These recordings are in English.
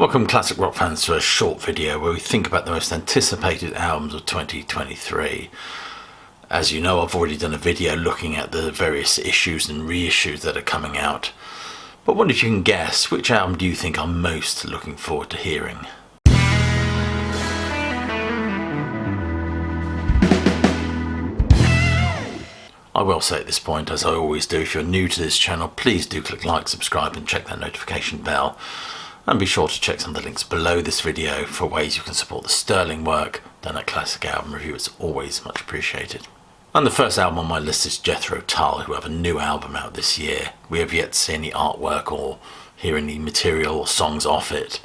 Welcome classic rock fans to a short video where we think about the most anticipated albums of 2023. As you know, I've already done a video looking at the various issues and reissues that are coming out. But what if you can guess, which album do you think I'm most looking forward to hearing? I will say at this point, as I always do, if you're new to this channel, please do click like, subscribe and check that notification bell. And be sure to check some of the links below this video for ways you can support the sterling work done at Classic Album Review. It's always much appreciated. And the first album on my list is Jethro Tull, who have a new album out this year. We have yet to see any artwork or hear any material or songs off it.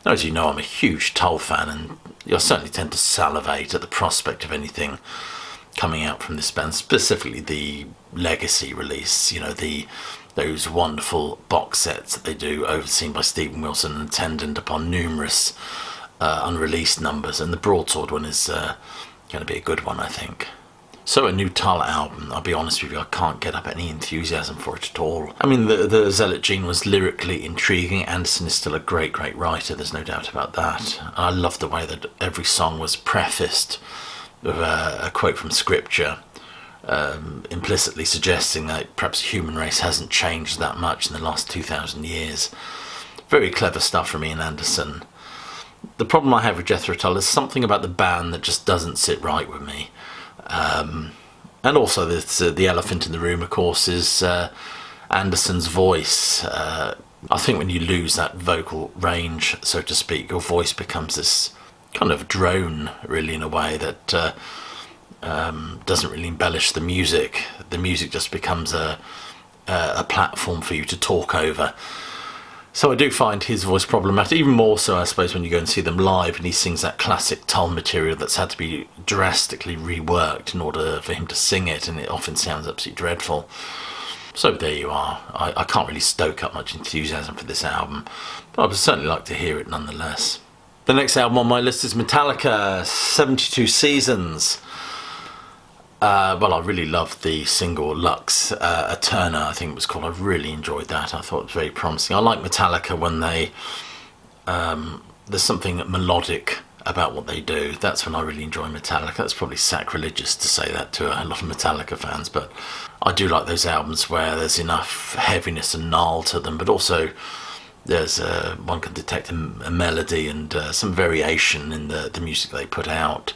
Now, as you know, I'm a huge Tull fan, and I certainly tend to salivate at the prospect of anything coming out from this band, specifically the Legacy release, those wonderful box sets that they do, overseen by Stephen Wilson and attendant upon numerous unreleased numbers, and the Broadsword one is going to be a good one, I think. So a new Tull album, I'll be honest with you, I can't get up any enthusiasm for it at all. I mean, the Zealot Gene was lyrically intriguing. Anderson is still a great writer, there's no doubt about that. And I love the way that every song was prefaced with a quote from scripture, implicitly suggesting that perhaps the human race hasn't changed that much in the last 2,000 years. Very clever stuff from Ian Anderson. The problem I have with Jethro Tull is something about the band that just doesn't sit right with me. And also the elephant in the room, of course, is Anderson's voice. I think when you lose that vocal range, so to speak, your voice becomes this kind of drone, really, in a way that doesn't really embellish the music. The music just becomes a platform for you to talk over. So I do find his voice problematic, even more so, I suppose, when you go and see them live and he sings that classic Tull material that's had to be drastically reworked in order for him to sing it, and it often sounds absolutely dreadful. So there you are. I can't really stoke up much enthusiasm for this album, but I would certainly like to hear it nonetheless. The next album on my list is Metallica, 72 Seasons. Well, I really loved the single Lux Eterna, I think it was called. I really enjoyed that. I thought it was very promising. I like Metallica when there's something melodic about what they do. That's when I really enjoy Metallica. That's probably sacrilegious to say that to a lot of Metallica fans, but I do like those albums where there's enough heaviness and gnarl to them, but also there's one can detect a melody and some variation in the music they put out.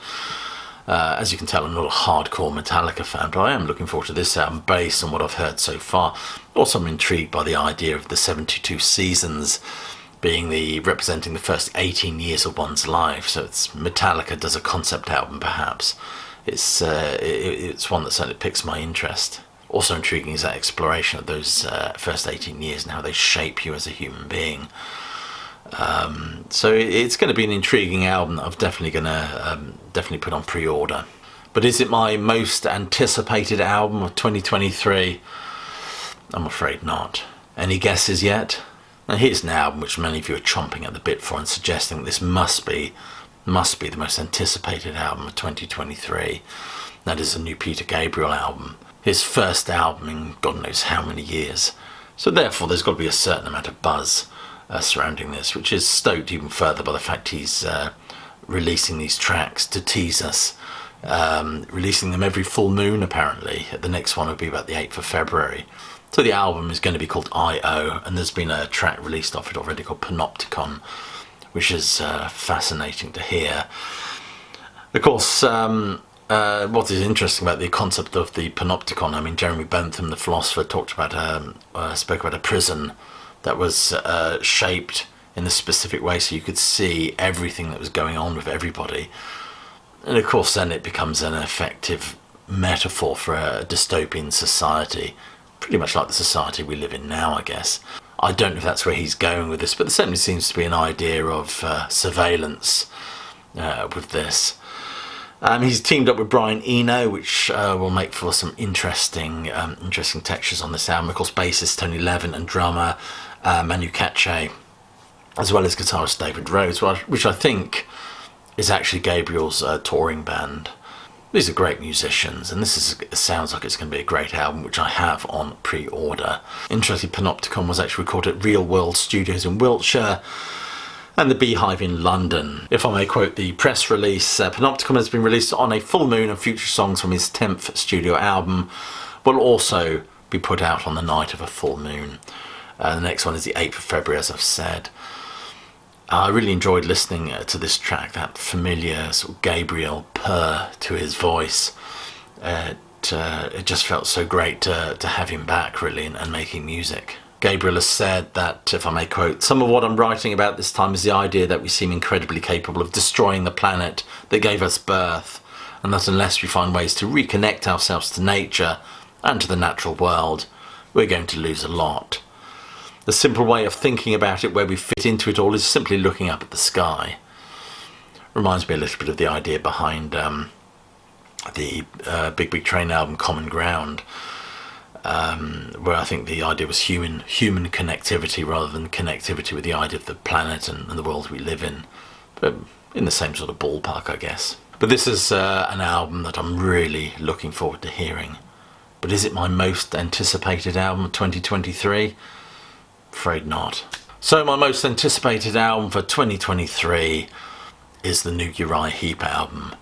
As you can tell, I'm not a hardcore Metallica fan, but I am looking forward to this album based on what I've heard so far. Also, I'm intrigued by the idea of the 72 seasons being representing the first 18 years of one's life. So it's Metallica does a concept album, perhaps. It's one that certainly piques my interest. Also intriguing is that exploration of those first 18 years and how they shape you as a human being. So it's going to be an intriguing album that I'm definitely going to put on pre-order. But is it my most anticipated album of 2023? I'm afraid not. Any guesses yet? Now here's an album which many of you are chomping at the bit for and suggesting that this must be the most anticipated album of 2023. That is a new Peter Gabriel album. His first album in God knows how many years. So therefore there's got to be a certain amount of buzz surrounding this, which is stoked even further by the fact he's releasing these tracks to tease us, releasing them every full moon apparently. The next one will be about the 8th of February. So the album is going to be called I.O., and there's been a track released off it already called Panopticon, which is fascinating to hear. Of course, what is interesting about the concept of the Panopticon, I mean, Jeremy Bentham, the philosopher, spoke about a prison that was shaped in a specific way so you could see everything that was going on with everybody. And of course then it becomes an effective metaphor for a dystopian society, pretty much like the society we live in now, I guess. I don't know if that's where he's going with this, but there certainly seems to be an idea of surveillance with this. He's teamed up with Brian Eno, which will make for some interesting textures on this album. Of course, bassist Tony Levin and drummer Manu Katché, as well as guitarist David Rhodes, which I think is actually Gabriel's touring band. These are great musicians, and this sounds like it's going to be a great album, which I have on pre-order. Interestingly, Panopticon was actually recorded at Real World Studios in Wiltshire, and the Beehive in London. If I may quote the press release, Panopticon has been released on a full moon, and future songs from his 10th studio album will also be put out on the night of a full moon. The next one is the 8th of February, as I've said. I really enjoyed listening to this track, that familiar sort of Gabriel purr to his voice. It just felt so great to have him back, really, and making music. Gabriel has said that, if I may quote, "Some of what I'm writing about this time is the idea that we seem incredibly capable of destroying the planet that gave us birth, and that unless we find ways to reconnect ourselves to nature and to the natural world, we're going to lose a lot. The simple way of thinking about it, where we fit into it all, is simply looking up at the sky." Reminds me a little bit of the idea behind the Big Big Train album Common Ground, where I think the idea was human connectivity rather than connectivity with the idea of the planet and the world we live in. But in the same sort of ballpark, I guess. But this is an album that I'm really looking forward to hearing. But is it my most anticipated album of 2023? Afraid not. So my most anticipated album for 2023 is the new Uriah Heep album.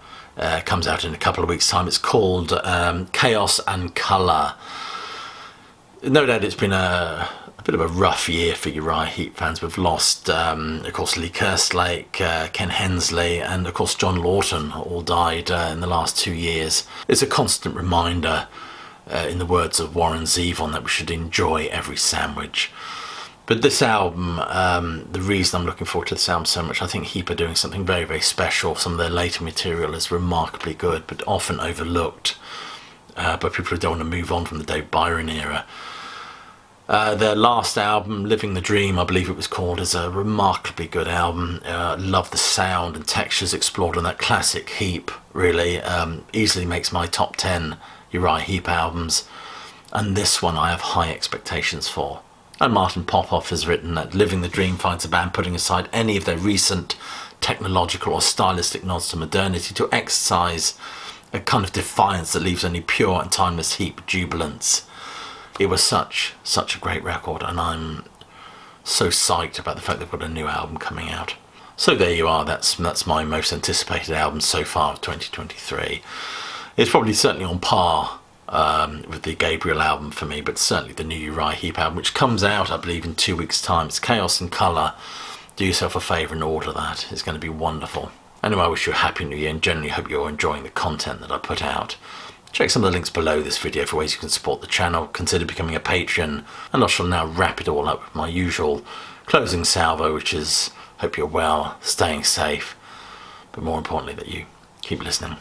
Comes out in a couple of weeks' time. It's called Chaos and Colour. No doubt it's been a bit of a rough year for Uriah Heep fans. We've lost, of course, Lee Kerslake, Ken Hensley, and of course John Lawton, all died in the last 2 years. It's a constant reminder, in the words of Warren Zevon, that we should enjoy every sandwich. But this album, the reason I'm looking forward to this album so much, I think Heap are doing something very, very special. Some of their later material is remarkably good, but often overlooked by people who don't want to move on from the Dave Byron era. Their last album, Living the Dream, I believe it was called, is a remarkably good album. Love the sound and textures explored on that classic Heap, really. Easily makes my top 10 Uriah Heep albums. And this one I have high expectations for. And Martin Popoff has written that Living the Dream finds the band putting aside any of their recent technological or stylistic nods to modernity to exercise a kind of defiance that leaves only pure and timeless Heap jubilance. It was such a great record, and I'm so psyched about the fact they've got a new album coming out. So there you are, that's my most anticipated album so far of 2023. It's probably certainly on par with the Gabriel album for me, but certainly the new Uriah Heep album, which comes out, I believe, in 2 weeks' time. It's Chaos and Colour. Do yourself a favour and order that. It's going to be wonderful. Anyway, I wish you a happy new year, and generally hope you're enjoying the content that I put out. Check some of the links below this video for ways you can support the channel. Consider becoming a patron, and I shall now wrap it all up with my usual closing salvo, which is, hope you're well, staying safe, but more importantly that you keep listening.